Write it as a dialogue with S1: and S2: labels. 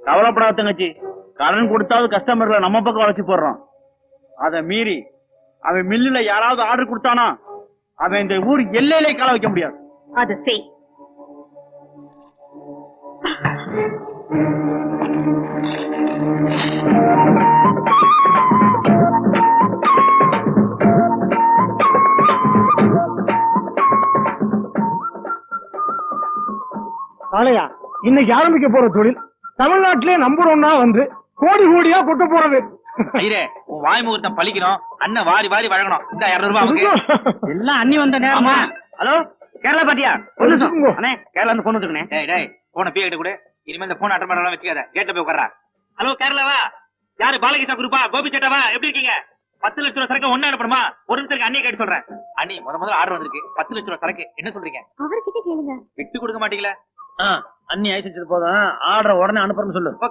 S1: கவலைப்படாத தங்கச்சி, கடன் கொடுத்தாவது கஸ்டமர்களை நம்ம பக்கம் வளைச்சு போடுறோம். அத மீறி அவன் மில்லுல யாராவது ஆர்டர் கொடுத்தானா அவன் இந்த ஊர் எல்லையிலே கால வைக்க முடியாது.
S2: அது செய்.
S3: ஆலையா, இன்னைக்கு ஆரம்பிக்க போற தொழில் தமிழ்நாட்டிலே நம்பர் ஒன்னா வந்து கோடி கோடியா கொட்ட போறது.
S1: ஐயரே, உன் வாய் முகூர்த்தம் பழிக்கணும். அண்ணன் வாரி வாரி வழங்கணும். இந்த 200 ரூபாய் நமக்கு. எல்லாம் அண்ணி வந்த நேரமா? ஹலோ, கேரளா பாட்டியா? அண்ணே, கேரளா இருந்து போன் வந்துருக்கேன். டேய் டேய், போனை பீ கிட்ட கூட. இனிமே இந்த போன் அட்டன் பண்ணலாம் வச்சுக்காத. கேட்ட போய் உட்கார்றா. ஹலோ, கேரளாவா? யாரு, பாலகிருஷ்ணா குரூப்பா? கோபி சேட்டாவா? எப்படி இருக்கீங்க? 10 லட்சம் ரூபாய் சரக்கு ஒண்ணு அனுப்பணுமா? ஒரு நிமிஷம் அண்ணியை கேட்டு சொல்றேன். அண்ணி, முதல்ல ஆர்டர் வந்திருக்கு. 10 லட்சம் ரூபாய் சரக்கு. என்ன சொல்றீங்க?
S2: அவர்கிட்ட கேளுங்க.
S1: விட்டு கொடுக்க மாட்டீங்களா? அண்ணி ஐஸ் வச்சது போதும். ஆர்டர் உடனே அனுப்புறேன்னு சொல்லு. ஓகே.